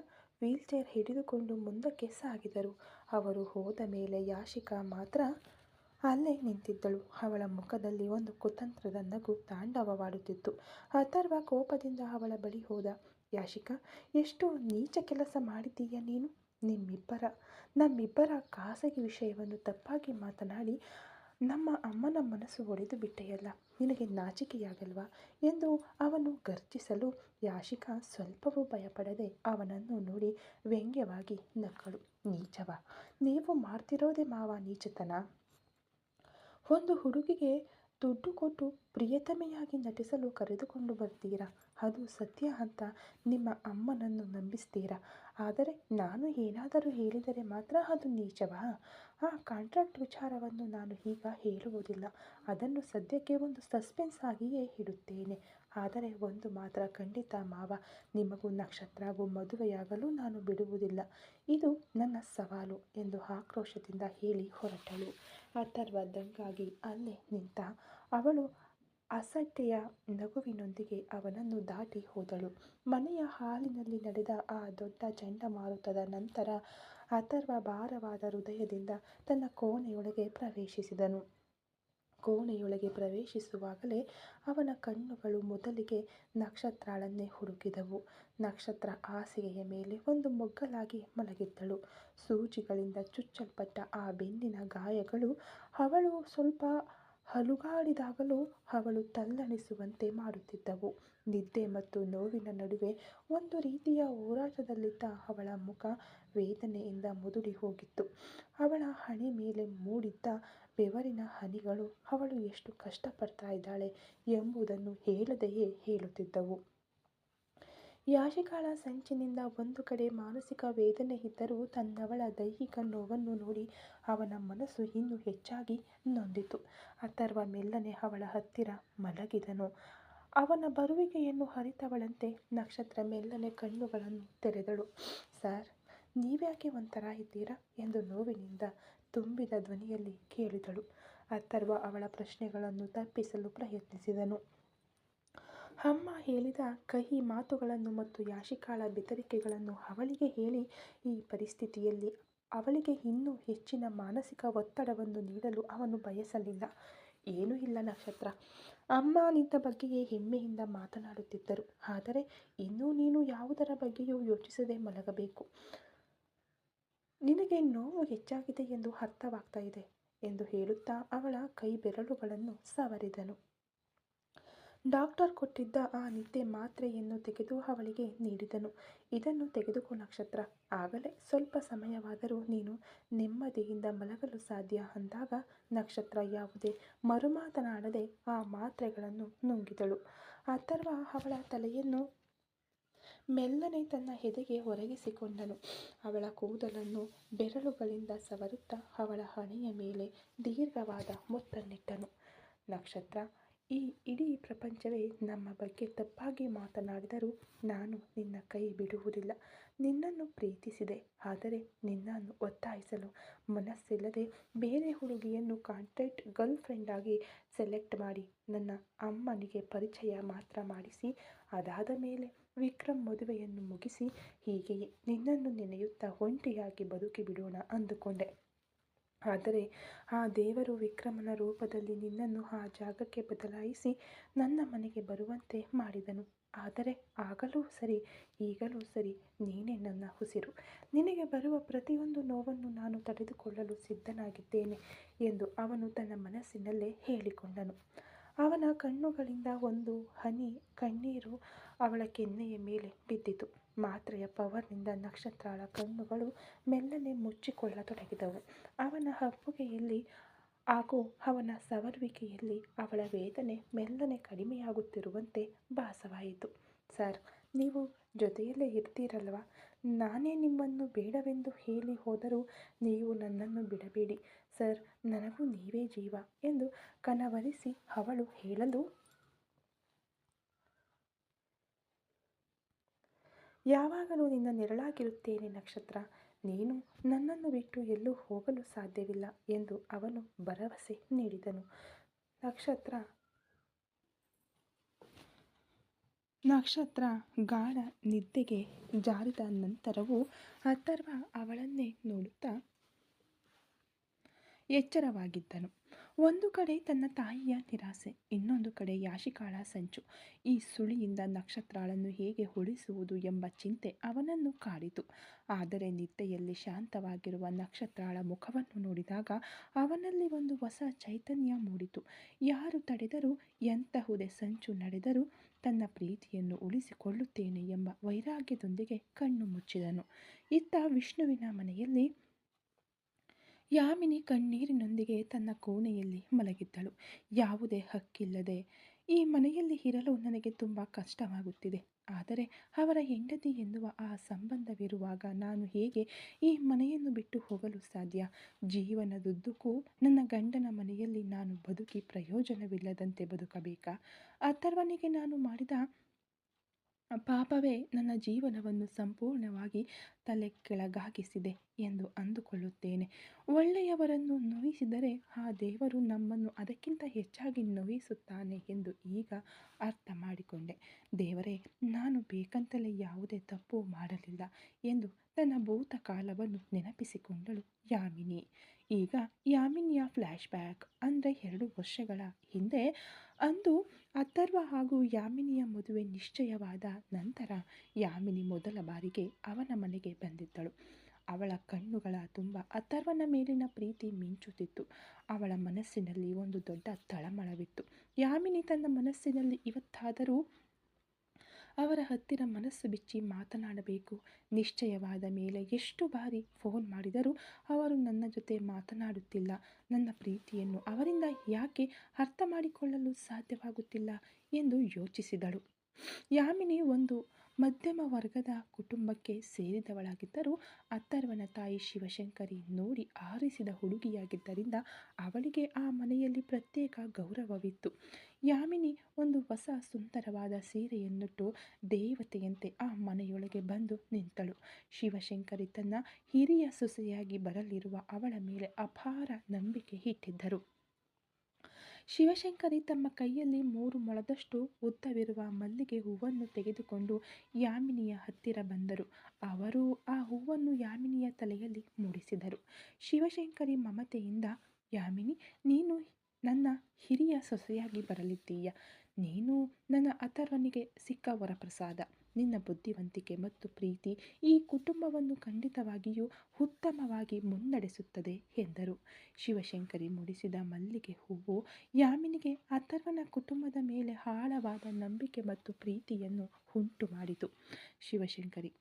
ವೀಲ್ಚೇರ್ ಹಿಡಿದುಕೊಂಡು ಮುಂದಕ್ಕೆ ಸಾಗಿದರು. ಅವರು ಹೋದ ಮೇಲೆ ಯಾಶಿಕಾ ಮಾತ್ರ ಅಲ್ಲೇ ನಿಂತಿದ್ದಳು. ಅವಳ ಮುಖದಲ್ಲಿ ಒಂದು ಕುತಂತ್ರದ ನಗು ತಾಂಡವವಾಡುತ್ತಿತ್ತು. ಅಥರ್ವ ಕೋಪದಿಂದ ಅವಳ ಬಳಿ ಹೋದ. ಯಾಶಿಕಾ, ಎಷ್ಟು ನೀಚ ಕೆಲಸ ಮಾಡಿದ್ದೀಯ ನೀನು. ನಮ್ಮಿಬ್ಬರ ಖಾಸಗಿ ವಿಷಯವನ್ನು ತಪ್ಪಾಗಿ ಮಾತನಾಡಿ ನಮ್ಮ ಅಮ್ಮನ ಮನಸ್ಸು ಒಡೆದು ಬಿಟ್ಟೆಯಲ್ಲ, ನಿನಗೆ ನಾಚಿಕೆಯಾಗಲ್ವಾ ಎಂದು ಅವನು ಗರ್ಜಿಸಲು ಯಾಶಿಕಾ ಸ್ವಲ್ಪವೂ ಭಯಪಡದೆ ಅವನನ್ನು ನೋಡಿ ವ್ಯಂಗ್ಯವಾಗಿ ನಕ್ಕಳು. ನೀಚವಾ? ನೀವು ಮಾಡ್ತಿರೋದೇ ಮಾವ ನೀಚತನ. ಒಂದು ಹುಡುಗಿಗೆ ದುಡ್ಡು ಕೊಟ್ಟು ಪ್ರಿಯತಮೆಯಾಗಿ ನಟಿಸಲು ಕರೆದುಕೊಂಡು ಬರ್ತೀರಾ, ಅದು ಸತ್ಯ ಅಂತ ನಿಮ್ಮ ಅಮ್ಮನನ್ನು ನಂಬಿಸ್ತೀರಾ. ಆದರೆ ನಾನು ಏನಾದರೂ ಹೇಳಿದರೆ ಮಾತ್ರ ಅದು ನೀಚವಾ? ಆ ಕಾಂಟ್ರಾಕ್ಟ್ ವಿಚಾರವನ್ನು ನಾನು ಈಗ ಹೇಳುವುದಿಲ್ಲ. ಅದನ್ನು ಸದ್ಯಕ್ಕೆ ಒಂದು ಸಸ್ಪೆನ್ಸ್ ಆಗಿಯೇ ಇಡುತ್ತೇನೆ. ಆದರೆ ಒಂದು ಮಾತ್ರ ಖಂಡಿತ ಮಾವ, ನಿಮಗೂ ನಕ್ಷತ್ರಗೂ ಮದುವೆಯಾಗಲು ನಾನು ಬಿಡುವುದಿಲ್ಲ. ಇದು ನನ್ನ ಸವಾಲು ಎಂದು ಆಕ್ರೋಶದಿಂದ ಹೇಳಿ ಹೊರಟಳು. ಅಥರ್ವ ದಂಗಾಗಿ ಅಲ್ಲೇ ನಿಂತ. ಅವಳು ಅಸಡ್ಡೆಯ ನಗುವಿನೊಂದಿಗೆ ಅವನನ್ನು ದಾಟಿ ಹೋದಳು. ಮನೆಯ ಹಾಲಿನಲ್ಲಿ ನಡೆದ ಆ ದೊಡ್ಡ ಚಂಡಮಾರುತದ ನಂತರ ಅಥರ್ವ ಭಾರವಾದ ಹೃದಯದಿಂದ ತನ್ನ ಕೋಣೆಯೊಳಗೆ ಪ್ರವೇಶಿಸಿದನು. ಕೋಣೆಯೊಳಗೆ ಪ್ರವೇಶಿಸುವಾಗಲೇ ಅವನ ಕಣ್ಣುಗಳು ಮೊದಲಿಗೆ ನಕ್ಷತ್ರಳನ್ನೇ ಹುಡುಕಿದವು. ನಕ್ಷತ್ರ ಹಾಸಿಗೆಯ ಮೇಲೆ ಒಂದು ಮೊಗ್ಗಲಾಗಿ ಮಲಗಿದ್ದಳು. ಸೂಜಿಗಳಿಂದ ಚುಚ್ಚಲ್ಪಟ್ಟ ಆ ಬೆನ್ನಿನ ಗಾಯಗಳು ಅವಳು ಸ್ವಲ್ಪ ಅಲುಗಾಡಿದಾಗಲೂ ಅವಳು ತಲ್ಲಣಿಸುವಂತೆ ಮಾಡುತ್ತಿದ್ದವು. ನಿದ್ದೆ ಮತ್ತು ನೋವಿನ ನಡುವೆ ಒಂದು ರೀತಿಯ ಹೋರಾಟದಲ್ಲಿದ್ದ ಅವಳ ಮುಖ ವೇದನೆಯಿಂದ ಮುದುಡಿ ಹೋಗಿತ್ತು. ಅವಳ ಹಣೆ ಮೇಲೆ ಮೂಡಿದ್ದ ಬೆವರಿನ ಹನಿಗಳು ಅವಳು ಎಷ್ಟು ಕಷ್ಟಪಡ್ತಾ ಇದ್ದಾಳೆ ಎಂಬುದನ್ನು ಹೇಳದೆಯೇ ಹೇಳುತ್ತಿದ್ದವು. ಯಾಶಿಕಾಳ ಸಂಚಿನಿಂದ ಒಂದು ಕಡೆ ಮಾನಸಿಕ ವೇದನೆ ಇದ್ದರೂ ತನ್ನವಳ ದೈಹಿಕ ನೋವನ್ನು ನೋಡಿ ಅವನ ಮನಸ್ಸು ಇನ್ನೂ ಹೆಚ್ಚಾಗಿ ನೊಂದಿತು. ಅಥರ್ವ ಮೆಲ್ಲನೆ ಅವಳ ಹತ್ತಿರ ಮಲಗಿದನು. ಅವನ ಬರುವಿಕೆಯನ್ನು ಅರಿತವಳಂತೆ ನಕ್ಷತ್ರ ಮೆಲ್ಲನೆ ಕಣ್ಣುಗಳನ್ನು ತೆರೆದಳು. ಸರ್, ನೀವ್ಯಾಕೆ ಒಂಥರ ಇದ್ದೀರಾ ಎಂದು ನೋವಿನಿಂದ ತುಂಬಿದ ಧ್ವನಿಯಲ್ಲಿ ಕೇಳಿದಳು. ಅಥರ್ವ ಅವಳ ಪ್ರಶ್ನೆಗಳನ್ನು ತಪ್ಪಿಸಲು ಪ್ರಯತ್ನಿಸಿದನು. ಅಮ್ಮ ಹೇಳಿದ ಕಹಿ ಮಾತುಗಳನ್ನು ಮತ್ತು ಯಾಶಿಕಾಳ ಬೆದರಿಕೆಗಳನ್ನು ಅವಳಿಗೆ ಹೇಳಿ ಈ ಪರಿಸ್ಥಿತಿಯಲ್ಲಿ ಅವಳಿಗೆ ಇನ್ನೂ ಹೆಚ್ಚಿನ ಮಾನಸಿಕ ಒತ್ತಡವನ್ನು ನೀಡಲು ಅವನು ಬಯಸಲಿಲ್ಲ. ಏನೂ ಇಲ್ಲ ನಕ್ಷತ್ರ, ಅಮ್ಮ ನಿನ್ನ ಬಗ್ಗೆಯೇ ಹೆಮ್ಮೆಯಿಂದ ಮಾತನಾಡುತ್ತಿದ್ದರು. ಆದರೆ ಇನ್ನೂ ನೀನು ಯಾವುದರ ಬಗ್ಗೆಯೂ ಯೋಚಿಸದೆ ಮಲಗಬೇಕು. ನಿನಗೆ ನೋವು ಹೆಚ್ಚಾಗಿದೆ ಎಂದು ಅರ್ಥವಾಗ್ತಾ ಇದೆ ಎಂದು ಹೇಳುತ್ತಾ ಅವಳ ಕೈ ಬೆರಳುಗಳನ್ನು ಸವರಿದನು. ಡಾಕ್ಟರ್ ಕೊಟ್ಟಿದ್ದ ಆ ನಿದ್ದೆ ಮಾತ್ರೆಯನ್ನು ತೆಗೆದು ಅವಳಿಗೆ ನೀಡಿದನು. ಇದನ್ನು ತೆಗೆದುಕೋ ನಕ್ಷತ್ರ, ಆಗಲೇ ಸ್ವಲ್ಪ ಸಮಯವಾದರೂ ನೀನು ನೆಮ್ಮದಿಯಿಂದ ಮಲಗಲು ಸಾಧ್ಯ ಅಂದಾಗ ನಕ್ಷತ್ರ ಯಾವುದೇ ಮರುಮಾತನಾಡದೆ ಆ ಮಾತ್ರೆಗಳನ್ನು ನುಂಗಿದಳು. ಅಥರ್ವ ಅವಳ ತಲೆಯನ್ನು ಮೆಲ್ಲನೆ ತನ್ನ ಎದೆಗೆ ಒರಗಿಸಿಕೊಂಡನು. ಅವಳ ಕೂದಲನ್ನು ಬೆರಳುಗಳಿಂದ ಸವರುತ್ತಾ ಅವಳ ಹಣೆಯ ಮೇಲೆ ದೀರ್ಘವಾದ ಮುತ್ತನ್ನಿಟ್ಟನು. ನಕ್ಷತ್ರ, ಈ ಇಡೀ ಪ್ರಪಂಚವೇ ನಮ್ಮ ಬಗ್ಗೆ ತಪ್ಪಾಗಿ ಮಾತನಾಡಿದರೂ ನಾನು ನಿನ್ನ ಕೈ ಬಿಡುವುದಿಲ್ಲ. ನಿನ್ನನ್ನು ಪ್ರೀತಿಸಿದೆ, ಆದರೆ ನಿನ್ನನ್ನು ಒತ್ತಾಯಿಸಲು ಮನಸ್ಸಿಲ್ಲದೆ ಬೇರೆ ಹುಡುಗಿಯನ್ನು ಕಾಂಟ್ರಾಕ್ಟ್ ಗರ್ಲ್ ಫ್ರೆಂಡ್ ಆಗಿ ಸೆಲೆಕ್ಟ್ ಮಾಡಿ ನನ್ನ ಅಮ್ಮನಿಗೆ ಪರಿಚಯ ಮಾತ್ರ ಮಾಡಿಸಿ ಅದಾದ ಮೇಲೆ ವಿಕ್ರಮ್ ಮದುವೆಯನ್ನು ಮುಗಿಸಿ ಹೀಗೆಯೇ ನಿನ್ನನ್ನು ನೆನೆಯುತ್ತಾ ಒಂಟಿಯಾಗಿ ಬದುಕಿ ಬಿಡೋಣ ಅಂದುಕೊಂಡೆ. ಆದರೆ ಆ ದೇವರು ವಿಕ್ರಮನ ರೂಪದಲ್ಲಿ ನಿನ್ನನ್ನು ಆ ಜಾಗಕ್ಕೆ ಬದಲಾಯಿಸಿ ನನ್ನ ಮನೆಗೆ ಬರುವಂತೆ ಮಾಡಿದನು. ಆದರೆ ಆಗಲೂ ಸರಿ, ಈಗಲೂ ಸರಿ, ನೀನೇ ನನ್ನ ಉಸಿರು. ನಿನಗೆ ಬರುವ ಪ್ರತಿಯೊಂದು ನೋವನ್ನು ನಾನು ತಡೆದುಕೊಳ್ಳಲು ಸಿದ್ಧನಾಗಿದ್ದೇನೆ ಎಂದು ಅವನು ತನ್ನ ಮನಸ್ಸಿನಲ್ಲೇ ಹೇಳಿಕೊಂಡನು. ಅವನ ಕಣ್ಣುಗಳಿಂದ ಒಂದು ಹನಿ ಕಣ್ಣೀರು ಅವಳ ಕೆನ್ನೆಯ ಮೇಲೆ ಬಿದ್ದಿತು. ಮಾತ್ರೆಯ ಪವರ್ನಿಂದ ನಕ್ಷತ್ರಾಳ ಕಣ್ಣುಗಳು ಮೆಲ್ಲನೆ ಮುಚ್ಚಿಕೊಳ್ಳತೊಡಗಿದವು. ಅವನ ಅಪ್ಪುಗೆಯಲ್ಲಿ ಹಾಗೂ ಅವನ ಸವರುವಿಕೆಯಲ್ಲಿ ಅವಳ ವೇದನೆ ಮೆಲ್ಲನೆ ಕಡಿಮೆಯಾಗುತ್ತಿರುವಂತೆ ಭಾಸವಾಯಿತು. ಸರ್, ನೀವು ಜೊತೆಯಲ್ಲೇ ಇರ್ತೀರಲ್ವ? ನಾನೇ ನಿಮ್ಮನ್ನು ಬೇಡವೆಂದು ಹೇಳಿ ಹೋದರೂ ನೀವು ನನ್ನನ್ನು ಬಿಡಬೇಡಿ ಸರ್, ನನಗೂ ನೀವೇ ಜೀವ ಎಂದು ಕನವರಿಸಿ ಅವಳು ಹೇಳಲು, ಯಾವಾಗಲೂ ನಿನ್ನ ನೆರಳಾಗಿರುತ್ತೇನೆ ನಕ್ಷತ್ರ. ನೀನು ನನ್ನನ್ನು ಬಿಟ್ಟು ಎಲ್ಲೂ ಹೋಗಲು ಸಾಧ್ಯವಿಲ್ಲ ಎಂದು ಅವನು ಭರವಸೆ ನೀಡಿದನು. ನಕ್ಷತ್ರ ಗಾಢ ನಿದ್ದೆಗೆ ಜಾರಿದ ನಂತರವೂ ಅಥರ್ವ ಅವಳನ್ನೇ ನೋಡುತ್ತಾ ಎಚ್ಚರವಾಗಿದ್ದನು. ಒಂದು ಕಡೆ ತನ್ನ ತಾಯಿಯ ನಿರಾಸೆ, ಇನ್ನೊಂದು ಕಡೆ ಯಾಶಿಕಾಳ ಸಂಚು. ಈ ಸುಳಿಯಿಂದ ನಕ್ಷತ್ರಾಳನ್ನು ಹೇಗೆ ಉಳಿಸುವುದು ಎಂಬ ಚಿಂತೆ ಅವನನ್ನು ಕಾಡಿತು. ಆದರೆ ನಿದ್ದೆಯಲ್ಲಿ ಶಾಂತವಾಗಿರುವ ನಕ್ಷತ್ರಾಳ ಮುಖವನ್ನು ನೋಡಿದಾಗ ಅವನಲ್ಲಿ ಒಂದು ಹೊಸ ಚೈತನ್ಯ ಮೂಡಿತು. ಯಾರು ತಡೆದರೂ, ಎಂತಹುದೇ ಸಂಚು ನಡೆದರೂ ತನ್ನ ಪ್ರೀತಿಯನ್ನು ಉಳಿಸಿಕೊಳ್ಳುತ್ತೇನೆ ಎಂಬ ವೈರಾಗ್ಯದೊಂದಿಗೆ ಕಣ್ಣು ಮುಚ್ಚಿದನು. ಇತ್ತ ವಿಷ್ಣುವಿನ ಮನೆಯಲ್ಲಿ ಯಾಮಿನಿ ಕಣ್ಣೀರಿನೊಂದಿಗೆ ತನ್ನ ಕೋಣೆಯಲ್ಲಿ ಮಲಗಿದ್ದಳು. ಯಾವುದೇ ಹಕ್ಕಿಲ್ಲದೆ ಈ ಮನೆಯಲ್ಲಿ ಇರಲು ನನಗೆ ತುಂಬ ಕಷ್ಟವಾಗುತ್ತಿದೆ. ಆದರೆ ಅವರ ಹೆಂಡತಿ ಎನ್ನುವ ಆ ಸಂಬಂಧವಿರುವಾಗ ನಾನು ಹೇಗೆ ಈ ಮನೆಯನ್ನು ಬಿಟ್ಟು ಹೋಗಲು ಸಾಧ್ಯ? ಜೀವನದುದ್ದಕ್ಕೂ ನನ್ನ ಗಂಡನ ಮನೆಯಲ್ಲಿ ನಾನು ಬದುಕಿ ಪ್ರಯೋಜನವಿಲ್ಲದಂತೆ ಬದುಕಬೇಕಾ? ಅಥರ್ವನಿಗೆ ನಾನು ಮಾಡಿದ ಪಾಪವೇ ನನ್ನ ಜೀವನವನ್ನು ಸಂಪೂರ್ಣವಾಗಿ ತಲೆ ಕೆಳಗಾಗಿಸಿದೆ ಎಂದು ಅಂದುಕೊಳ್ಳುತ್ತೇನೆ. ಒಳ್ಳೆಯವರನ್ನು ನೋಯಿಸಿದರೆ ಆ ದೇವರು ನಮ್ಮನ್ನು ಅದಕ್ಕಿಂತ ಹೆಚ್ಚಾಗಿ ನೋಯಿಸುತ್ತಾನೆ ಎಂದು ಈಗ ಅರ್ಥ ಮಾಡಿಕೊಂಡೆ. ದೇವರೇ, ನಾನು ಬೇಕಂತಲೇ ಯಾವುದೇ ತಪ್ಪು ಮಾಡಲಿಲ್ಲ ಎಂದು ತನ್ನ ಭೂತಕಾಲವನ್ನು ನೆನಪಿಸಿಕೊಂಡಳು ಯಾಮಿನಿ. ಈಗ ಯಾಮಿನಿಯ ಫ್ಲ್ಯಾಶ್ ಬ್ಯಾಕ್. ಅಂದರೆ 2 ವರ್ಷಗಳ ಹಿಂದೆ, ಅಂದು ಅಥರ್ವ ಹಾಗೂ ಯಾಮಿನಿಯ ಮದುವೆ ನಿಶ್ಚಯವಾದ ನಂತರ ಯಾಮಿನಿ ಮೊದಲ ಬಾರಿಗೆ ಅವನ ಮನೆಗೆ ಬಂದಿದ್ದಳು. ಅವಳ ಕಣ್ಣುಗಳ ತುಂಬ ಅಥರ್ವನ ಮೇಲಿನ ಪ್ರೀತಿ ಮಿಂಚುತ್ತಿತ್ತು. ಅವಳ ಮನಸ್ಸಿನಲ್ಲಿ ಒಂದು ದೊಡ್ಡ ತಳಮಳವಿತ್ತು. ಯಾಮಿನಿ ತನ್ನ ಮನಸ್ಸಿನಲ್ಲಿ ಇವತ್ತಾದರೂ ಅವರ ಹತ್ತಿರ ಮನಸ್ಸು ಬಿಚ್ಚಿ ಮಾತನಾಡಬೇಕು. ನಿಶ್ಚಯವಾದ ಮೇಲೆ ಎಷ್ಟು ಬಾರಿ ಫೋನ್ ಮಾಡಿದರೂ ಅವರು ನನ್ನ ಜೊತೆ ಮಾತನಾಡುತ್ತಿಲ್ಲ. ನನ್ನ ಪ್ರೀತಿಯನ್ನು ಅವರಿಂದ ಯಾಕೆ ಅರ್ಥ ಮಾಡಿಕೊಳ್ಳಲು ಸಾಧ್ಯವಾಗುತ್ತಿಲ್ಲ ಎಂದು ಯೋಚಿಸಿದಳು. ಯಾಮಿನಿ ಒಂದು ಮಧ್ಯಮ ವರ್ಗದ ಕುಟುಂಬಕ್ಕೆ ಸೇರಿದವಳಾಗಿದ್ದರೂ ಅಥರ್ವನ ತಾಯಿ ಶಿವಶಂಕರಿ ನೋಡಿ ಆರಿಸಿದ ಹುಡುಗಿಯಾಗಿದ್ದರಿಂದ ಅವಳಿಗೆ ಆ ಮನೆಯಲ್ಲಿ ಪ್ರತ್ಯೇಕ ಗೌರವವಿತ್ತು. ಯಾಮಿನಿ ಒಂದು ಹೊಸ ಸುಂದರವಾದ ಸೀರೆಯನ್ನುಟ್ಟು ದೇವತೆಯಂತೆ ಆ ಮನೆಯೊಳಗೆ ಬಂದು ನಿಂತಳು. ಶಿವಶಂಕರಿ ತನ್ನ ಹಿರಿಯ ಸೊಸೆಯಾಗಿ ಬರಲಿರುವ ಅವಳ ಮೇಲೆ ಅಪಾರ ನಂಬಿಕೆ ಇಟ್ಟಿದ್ದರು. ಶಿವಶಂಕರಿ ತಮ್ಮ ಕೈಯಲ್ಲಿ 3 ಮೊಳದಷ್ಟು ಉದ್ದವಿರುವ ಮಲ್ಲಿಗೆ ಹೂವನ್ನು ತೆಗೆದುಕೊಂಡು ಯಾಮಿನಿಯ ಹತ್ತಿರ ಬಂದರು. ಅವರು ಆ ಹೂವನ್ನು ಯಾಮಿನಿಯ ತಲೆಯಲ್ಲಿ ಮೂಡಿಸಿದರು. ಶಿವಶಂಕರಿ ಮಮತೆಯಿಂದ, ಯಾಮಿನಿ, ನೀನು ನನ್ನ ಹಿರಿಯ ಸೊಸೆಯಾಗಿ ಬರಲಿದ್ದೀಯ. ನೀನು ನನ್ನ ಅಥರ್ವನಿಗೆ ಸಿಕ್ಕ ವರಪ್ರಸಾದ. ನಿನ್ನ ಬುದ್ಧಿವಂತಿಕೆ ಮತ್ತು ಪ್ರೀತಿ ಈ ಕುಟುಂಬವನ್ನು ಖಂಡಿತವಾಗಿಯೂ ಉತ್ತಮವಾಗಿ ಮುನ್ನಡೆಸುತ್ತದೆ ಎಂದರು. ಶಿವಶಂಕರಿ ಮುಡಿಸಿದ ಮಲ್ಲಿಗೆ ಹೂವು ಯಾಮಿನಿಗೆ ಅಥರ್ವನ ಕುಟುಂಬದ ಮೇಲೆ ಆಳವಾದ ನಂಬಿಕೆ ಮತ್ತು ಪ್ರೀತಿಯನ್ನು ಉಂಟು ಮಾಡಿತು. ಶಿವಶಂಕರಿ,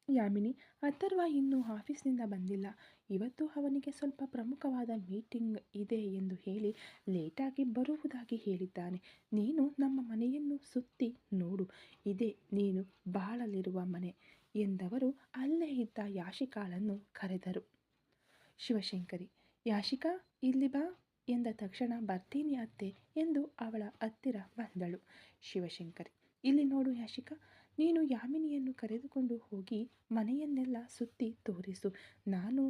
ಯಾಮಿನಿ, ಅಥರ್ವ ಇನ್ನೂ ಆಫೀಸ್ನಿಂದ ಬಂದಿಲ್ಲ. ಇವತ್ತು ಅವನಿಗೆ ಸ್ವಲ್ಪ ಪ್ರಮುಖವಾದ ಮೀಟಿಂಗ್ ಇದೆ ಎಂದು ಹೇಳಿ ಲೇಟಾಗಿ ಬರುವುದಾಗಿ ಹೇಳಿದ್ದಾನೆ. ನೀನು ನಮ್ಮ ಮನೆಯನ್ನು ಸುತ್ತಿ ನೋಡು. ಇದೇ ನೀನು ಬಾಳಲಿರುವ ಮನೆ ಎಂದವರು ಅಲ್ಲೇ ಇದ್ದ ಯಾಶಿಕಾಳನ್ನು ಕರೆದರು. ಶಿವಶಂಕರಿ, ಯಾಶಿಕಾ, ಇಲ್ಲಿ ಬಾ ಎಂದ ತಕ್ಷಣ ಬರ್ತೀನಿ ಅತ್ತೆ ಎಂದು ಅವಳ ಹತ್ತಿರ ಬಂದಳು. ಶಿವಶಂಕರಿ, ಇಲ್ಲಿ ನೋಡು ಯಾಶಿಕಾ, ನೀನು ಯಾಮಿನಿಯನ್ನು ಕರೆದುಕೊಂಡು ಹೋಗಿ ಮನೆಯನ್ನೆಲ್ಲ ಸುತ್ತಿ ತೋರಿಸು. ನಾನು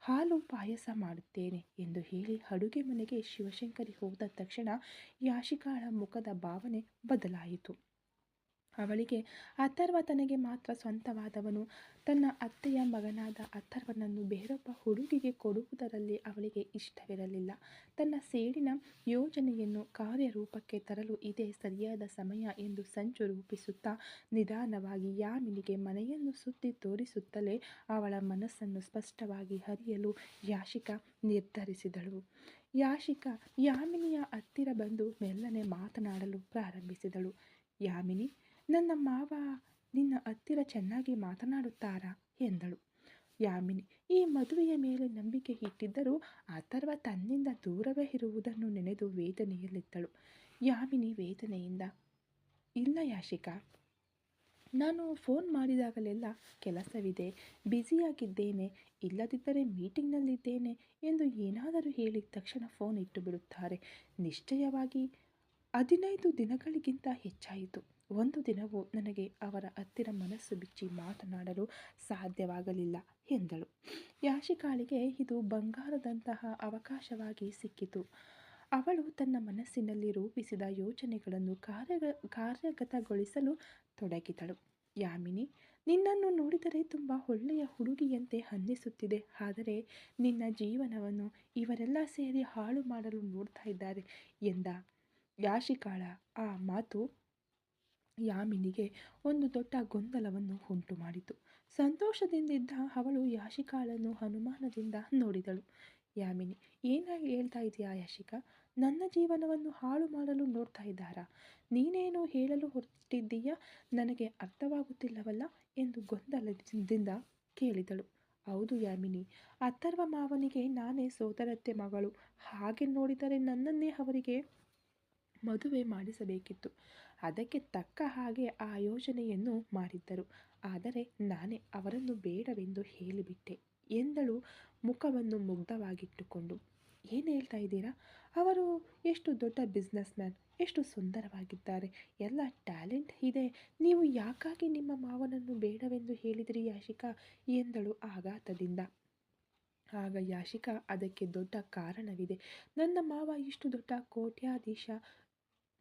ಹಾಲು ಪಾಯಸ ಮಾಡುತ್ತೇನೆ ಎಂದು ಹೇಳಿ ಅಡುಗೆ ಮನೆಗೆ ಶಿವಶಂಕರಿ ಹೋದ ತಕ್ಷಣ ಯಾಶಿಕಾಳ ಮುಖದ ಭಾವನೆ ಬದಲಾಯಿತು. ಅವಳಿಗೆ ಅಥರ್ವ ತನಗೆ ಮಾತ್ರ ಸ್ವಂತವಾದವನು. ತನ್ನ ಅತ್ತೆಯ ಮಗನಾದ ಅಥರ್ವನನ್ನು ಬೇರೊಬ್ಬ ಹುಡುಗಿಗೆ ಕೊಡುವುದರಲ್ಲಿ ಅವಳಿಗೆ ಇಷ್ಟವಿರಲಿಲ್ಲ. ತನ್ನ ಸೇಡಿನ ಯೋಜನೆಯನ್ನು ಕಾರ್ಯರೂಪಕ್ಕೆ ತರಲು ಇದೇ ಸರಿಯಾದ ಸಮಯ ಎಂದು ಸಂಚು ರೂಪಿಸುತ್ತಾ ನಿಧಾನವಾಗಿ ಯಾಮಿನಿಗೆ ಮನೆಯನ್ನು ಸುತ್ತಿ ತೋರಿಸುತ್ತಲೇ ಅವಳ ಮನಸ್ಸನ್ನು ಸ್ಪಷ್ಟವಾಗಿ ಅರಿಯಲು ಯಾಶಿಕಾ ನಿರ್ಧರಿಸಿದಳು. ಯಾಶಿಕಾ ಯಾಮಿನಿಯ ಹತ್ತಿರ ಬಂದು ಮೆಲ್ಲನೆ ಮಾತನಾಡಲು ಪ್ರಾರಂಭಿಸಿದಳು. ಯಾಮಿನಿ, ನನ್ನ ಮಾವ ನಿನ್ನ ಹತ್ತಿರ ಚೆನ್ನಾಗಿ ಮಾತನಾಡುತ್ತಾರಾ ಎಂದಳು. ಯಾಮಿನಿ ಈ ಮದುವೆಯ ಮೇಲೆ ನಂಬಿಕೆ ಇಟ್ಟಿದ್ದರೂ ಅಥರ್ವ ತನ್ನಿಂದ ದೂರವೇ ಇರುವುದನ್ನು ನೆನೆದು ವೇದನೆಯಲ್ಲಿದ್ದಳು. ಯಾಮಿನಿ ವೇದನೆಯಿಂದ, ಇಲ್ಲ ಯಾಶಿಕಾ, ನಾನು ಫೋನ್ ಮಾಡಿದಾಗಲೆಲ್ಲ ಕೆಲಸವಿದೆ, ಬ್ಯುಸಿಯಾಗಿದ್ದೇನೆ, ಇಲ್ಲದಿದ್ದರೆ ಮೀಟಿಂಗ್ನಲ್ಲಿದ್ದೇನೆ ಎಂದು ಏನಾದರೂ ಹೇಳಿದ ತಕ್ಷಣ ಫೋನ್ ಇಟ್ಟು ಬಿಡುತ್ತಾರೆ. ನಿಶ್ಚಯವಾಗಿ 15 ದಿನಗಳಿಗಿಂತ ಹೆಚ್ಚಾಯಿತು. ಒಂದು ದಿನವೂ ನನಗೆ ಅವರ ಹತ್ತಿರ ಮನಸ್ಸು ಬಿಚ್ಚಿ ಮಾತನಾಡಲು ಸಾಧ್ಯವಾಗಲಿಲ್ಲ ಎಂದಳು. ಯಾಶಿಕಾಳಿಗೆ ಇದು ಬಂಗಾರದಂತಹ ಅವಕಾಶವಾಗಿ ಸಿಕ್ಕಿತು. ಅವಳು ತನ್ನ ಮನಸ್ಸಿನಲ್ಲಿ ರೂಪಿಸಿದ ಯೋಚನೆಗಳನ್ನು ಕಾರ್ಯಗತಗೊಳಿಸಲು ತೊಡಗಿದಳು. ಯಾಮಿನಿ, ನಿನ್ನನ್ನು ನೋಡಿದರೆ ತುಂಬ ಒಳ್ಳೆಯ ಹುಡುಗಿಯಂತೆ ಅನ್ನಿಸುತ್ತಿದೆ. ಆದರೆ ನಿನ್ನ ಜೀವನವನ್ನು ಇವರೆಲ್ಲ ಸೇರಿ ಹಾಳು ಮಾಡಲು ನೋಡ್ತಾ ಇದ್ದಾರೆ ಎಂದ ಯಾಶಿಕಾಳ ಆ ಮಾತು ಯಾಮಿನಿಗೆ ಒಂದು ದೊಡ್ಡ ಗೊಂದಲವನ್ನು ಉಂಟು ಮಾಡಿತು. ಸಂತೋಷದಿಂದಿದ್ದ ಅವಳು ಯಾಶಿಕಾಳನ್ನು ಅನುಮಾನದಿಂದ ನೋಡಿದಳು. ಯಾಮಿನಿ, ಹೇಳ್ತಾ ಇದೆಯಾ ಯಾಶಿಕಾ? ನನ್ನ ಜೀವನವನ್ನು ಹಾಳು ಮಾಡಲು ನೋಡ್ತಾ ಇದ್ದಾರಾ? ನೀನೇನು ಹೇಳಲು ಹೊರಟಿದ್ದೀಯಾ? ನನಗೆ ಅರ್ಥವಾಗುತ್ತಿಲ್ಲವಲ್ಲ ಎಂದು ಗೊಂದಲದಿಂದ ಕೇಳಿದಳು. ಹೌದು ಯಾಮಿನಿ, ಅಥರ್ವ ಮಾವನಿಗೆ ನಾನೇ ಸೋದರತ್ತೆ ಮಗಳು. ಹಾಗೆ ನೋಡಿದರೆ ನನ್ನನ್ನೇ ಅವರಿಗೆ ಮದುವೆ ಮಾಡಿಸಬೇಕಿತ್ತು. ಅದಕ್ಕೆ ತಕ್ಕ ಹಾಗೆ ಆ ಯೋಜನೆಯನ್ನು ಮಾಡಿದ್ದರು. ಆದರೆ ನಾನೇ ಅವರನ್ನು ಬೇಡವೆಂದು ಹೇಳಿಬಿಟ್ಟೆ ಎಂದಳು ಮುಖವನ್ನು ಮುಗ್ಧವಾಗಿಟ್ಟುಕೊಂಡು. ಏನು ಹೇಳ್ತಾ ಇದ್ದೀರಾ? ಅವರು ಎಷ್ಟು ದೊಡ್ಡ ಬಿಸ್ನೆಸ್ ಮ್ಯಾನ್, ಎಷ್ಟು ಸುಂದರವಾಗಿದ್ದಾರೆ, ಎಲ್ಲ ಟ್ಯಾಲೆಂಟ್ ಇದೆ. ನೀವು ಯಾಕಾಗಿ ನಿಮ್ಮ ಮಾವನನ್ನು ಬೇಡವೆಂದು ಹೇಳಿದಿರಿ ಯಾಶಿಕಾ ಎಂದಳು ಆಘಾತದಿಂದ. ಆಗ ಯಾಶಿಕಾ, ಅದಕ್ಕೆ ದೊಡ್ಡ ಕಾರಣವಿದೆ. ನನ್ನ ಮಾವ ಇಷ್ಟು ದೊಡ್ಡ ಕೋಟ್ಯಾಧೀಶ,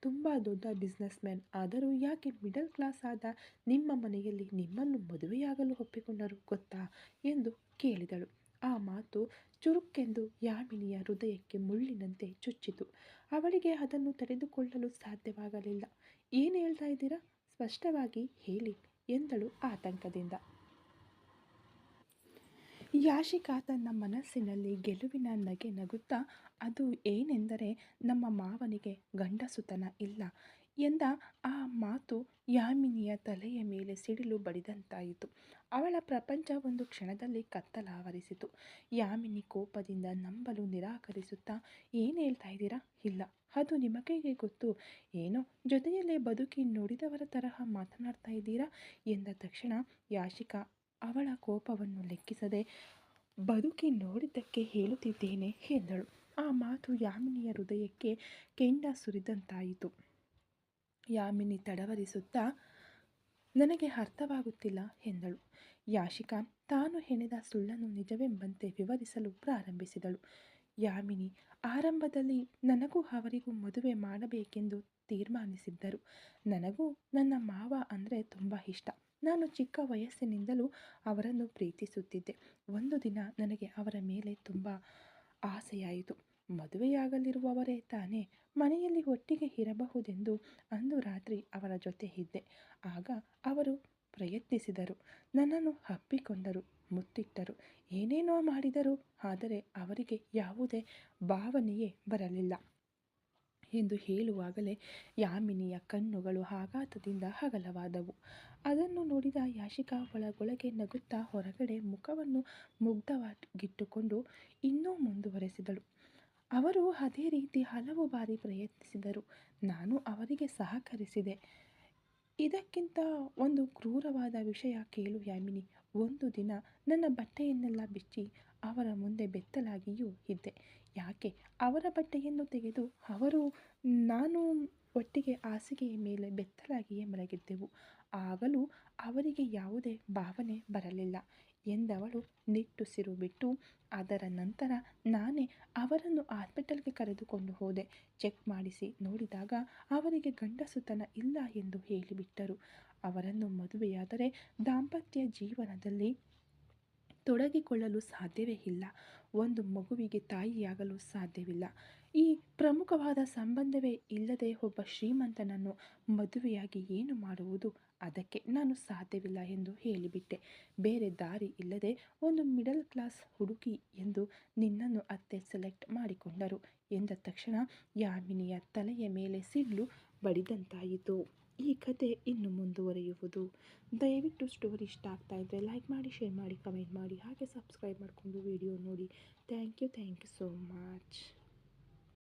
ತುಂಬ ದೊಡ್ಡ ಬಿಸ್ನೆಸ್ ಮ್ಯಾನ್, ಆದರೂ ಯಾಕೆ ಮಿಡಲ್ ಕ್ಲಾಸ್ ಆದ ನಿಮ್ಮ ಮನೆಯಲ್ಲಿ ನಿಮ್ಮನ್ನು ಮದುವೆಯಾಗಲು ಒಪ್ಪಿಕೊಂಡರು ಗೊತ್ತಾ ಎಂದು ಕೇಳಿದಳು. ಆ ಮಾತು ಚುರುಕೆಂದು ಯಾಮಿನಿಯ ಹೃದಯಕ್ಕೆ ಮುಳ್ಳಿನಂತೆ ಚುಚ್ಚಿತು. ಅವಳಿಗೆ ಅದನ್ನು ತಡೆದುಕೊಳ್ಳಲು ಸಾಧ್ಯವಾಗಲಿಲ್ಲ. ಏನು ಹೇಳ್ತಾ ಇದ್ದೀರಾ? ಸ್ಪಷ್ಟವಾಗಿ ಹೇಳಿ ಎಂದಳು ಆತಂಕದಿಂದ. ಯಾಶಿಕಾ ತನ್ನ ಮನಸ್ಸಿನಲ್ಲಿ ಗೆಲುವಿನ ನಗೆ ನಗುತ್ತಾ, ಅದು ಏನೆಂದರೆ ನಮ್ಮ ಮಾವನಿಗೆ ಗಂಡಸುತನ ಇಲ್ಲ ಎಂದ ಆ ಮಾತು ಯಾಮಿನಿಯ ತಲೆಯ ಮೇಲೆ ಸಿಡಿಲು ಬಡಿದಂತಾಯಿತು. ಅವಳ ಪ್ರಪಂಚ ಒಂದು ಕ್ಷಣದಲ್ಲಿ ಕತ್ತಲಾವರಿಸಿತು. ಯಾಮಿನಿ ಕೋಪದಿಂದ ನಂಬಲು ನಿರಾಕರಿಸುತ್ತಾ, ಏನು ಹೇಳ್ತಾ ಇದ್ದೀರಾ? ಇಲ್ಲ, ಅದು ನಿಮಗೆ ಗೊತ್ತು, ಏನೋ ಜೊತೆಯಲ್ಲೇ ಬದುಕಿ ನೋಡಿದವರ ತರಹ ಮಾತನಾಡ್ತಾ ಇದ್ದೀರಾ ಎಂದ ತಕ್ಷಣ ಯಾಶಿಕಾ ಅವಳ ಕೋಪವನ್ನು ಲೆಕ್ಕಿಸದೆ, ಬದುಕಿ ನೋಡಿದ್ದಕ್ಕೆ ಹೇಳುತ್ತಿದ್ದೇನೆ ಎಂದಳು. ಆ ಮಾತು ಯಾಮಿನಿಯ ಹೃದಯಕ್ಕೆ ಕೆಂಡ ಸುರಿದಂತಾಯಿತು. ಯಾಮಿನಿ ತಡವರಿಸುತ್ತಾ, ನನಗೆ ಅರ್ಥವಾಗುತ್ತಿಲ್ಲ ಎಂದಳು. ಯಾಶಿಕಾ ತಾನು ಹೆಣೆದ ಸುಳ್ಳನ್ನು ನಿಜವೆಂಬಂತೆ ವಿವರಿಸಲು ಪ್ರಾರಂಭಿಸಿದಳು. ಯಾಮಿನಿ, ಆರಂಭದಲ್ಲಿ ನನಗೂ ಅವರಿಗೂ ಮದುವೆ ಮಾಡಬೇಕೆಂದು ತೀರ್ಮಾನಿಸಿದ್ದರು. ನನಗೂ ನನ್ನ ಮಾವ ಅಂದರೆ ತುಂಬ ಇಷ್ಟ. ನಾನು ಚಿಕ್ಕ ವಯಸ್ಸಿನಿಂದಲೂ ಅವರನ್ನು ಪ್ರೀತಿಸುತ್ತಿದ್ದೆ. ಒಂದು ದಿನ ನನಗೆ ಅವರ ಮೇಲೆ ತುಂಬ ಆಸೆಯಾಯಿತು. ಮದುವೆಯಾಗಲಿರುವವರೇ ತಾನೇ, ಮನೆಯಲ್ಲಿ ಒಟ್ಟಿಗೆ ಇರಬಹುದೆಂದು ಅಂದು ರಾತ್ರಿ ಅವರ ಜೊತೆ ಇದ್ದೆ. ಆಗ ಅವರು ಪ್ರಯತ್ನಿಸಿದರು, ನನ್ನನ್ನು ಅಪ್ಪಿಕೊಂಡರು, ಮುತ್ತಿಟ್ಟರು, ಏನೇನೋ ಮಾಡಿದರು. ಆದರೆ ಅವರಿಗೆ ಯಾವುದೇ ಭಾವನೆಯೇ ಬರಲಿಲ್ಲ ಎಂದು ಹೇಳುವಾಗಲೇ ಯಾಮಿನಿಯ ಕಣ್ಣುಗಳು ಆಘಾತದಿಂದ ಅಗಲವಾದವು. ಅದನ್ನು ನೋಡಿದ ಯಾಶಿಕಾ ಒಳಗೊಳಗೆ ನಗುತ್ತಾ ಹೊರಗಡೆ ಮುಖವನ್ನು ಮುಗ್ಧವಾಗಿಟ್ಟುಕೊಂಡು ಇನ್ನೂ ಮುಂದುವರೆಸಿದಳು. ಅವರು ಅದೇ ರೀತಿ ಹಲವು ಬಾರಿ ಪ್ರಯತ್ನಿಸಿದರು. ನಾನು ಅವರಿಗೆ ಸಹಕರಿಸಿದೆ. ಇದಕ್ಕಿಂತ ಒಂದು ಕ್ರೂರವಾದ ವಿಷಯ ಕೇಳು ಯಾಮಿನಿ. ಒಂದು ದಿನ ನನ್ನ ಬಟ್ಟೆಯನ್ನೆಲ್ಲ ಬಿಚ್ಚಿ ಅವರ ಮುಂದೆ ಬೆತ್ತಲಾಗಿಯೂ ಇದ್ದೆ. ಯಾಕೆ? ಅವರ ಬಟ್ಟೆಯನ್ನು ತೆಗೆದು ಅವರು ನಾನು ಒಟ್ಟಿಗೆ ಹಾಸಿಗೆಯ ಮೇಲೆ ಬೆತ್ತಲಾಗಿಯೇ ಮಲಗಿದ್ದೆವು. ಆಗಲೂ ಅವರಿಗೆ ಯಾವುದೇ ಭಾವನೆ ಬರಲಿಲ್ಲ ಎಂದವಳು ನಿಟ್ಟುಸಿರು ಬಿಟ್ಟು, ಅದರ ನಂತರ ನಾನೇ ಅವರನ್ನು ಹಾಸ್ಪಿಟಲ್ಗೆ ಕರೆದುಕೊಂಡು ಹೋದೆ. ಚೆಕ್ ಮಾಡಿಸಿ ನೋಡಿದಾಗ ಅವರಿಗೆ ಗಂಡಸುತನ ಇಲ್ಲ ಎಂದು ಹೇಳಿಬಿಟ್ಟರು. ಅವರನ್ನು ಮದುವೆಯಾದರೆ ದಾಂಪತ್ಯ ಜೀವನದಲ್ಲಿ ತೊಡಗಿಕೊಳ್ಳಲು ಸಾಧ್ಯವೇ ಇಲ್ಲ. ಒಂದು ಮಗುವಿಗೆ ತಾಯಿಯಾಗಲು ಸಾಧ್ಯವಿಲ್ಲ. ಈ ಪ್ರಮುಖವಾದ ಸಂಬಂಧವೇ ಇಲ್ಲದೆ ಒಬ್ಬ ಶ್ರೀಮಂತನನ್ನು ಮದುವೆಯಾಗಿ ಏನು ಮಾಡುವುದು? ಅದಕ್ಕೆ ನಾನು ಸಾಧ್ಯವಿಲ್ಲ ಎಂದು ಹೇಳಿಬಿಟ್ಟೆ. ಬೇರೆ ದಾರಿ ಇಲ್ಲದೆ ಒಂದು ಮಿಡಲ್ ಕ್ಲಾಸ್ ಹುಡುಗಿ ಎಂದು ನಿನ್ನನ್ನು ಅತ್ತೆ ಸೆಲೆಕ್ಟ್ ಮಾಡಿಕೊಂಡರು ಎಂದ ತಕ್ಷಣ ಯಾಮಿನಿಯ ತಲೆಯ ಮೇಲೆ ಸಿಡ್ಲು ಬಡಿದಂತಾಯಿತು. ಈ ಕತೆ ಇನ್ನು ಮುಂದುವರಿಯುವುದು. ದಯವಿಟ್ಟು ಸ್ಟೋರಿ ಇಷ್ಟ ಆಗ್ತಾ ಇದ್ದರೆ ಲೈಕ್ ಮಾಡಿ, ಶೇರ್ ಮಾಡಿ, ಕಮೆಂಟ್ ಮಾಡಿ, ಹಾಗೆ ಸಬ್ಸ್ಕ್ರೈಬ್ ಮಾಡಿಕೊಂಡು ವಿಡಿಯೋ ನೋಡಿ. Thank you so much.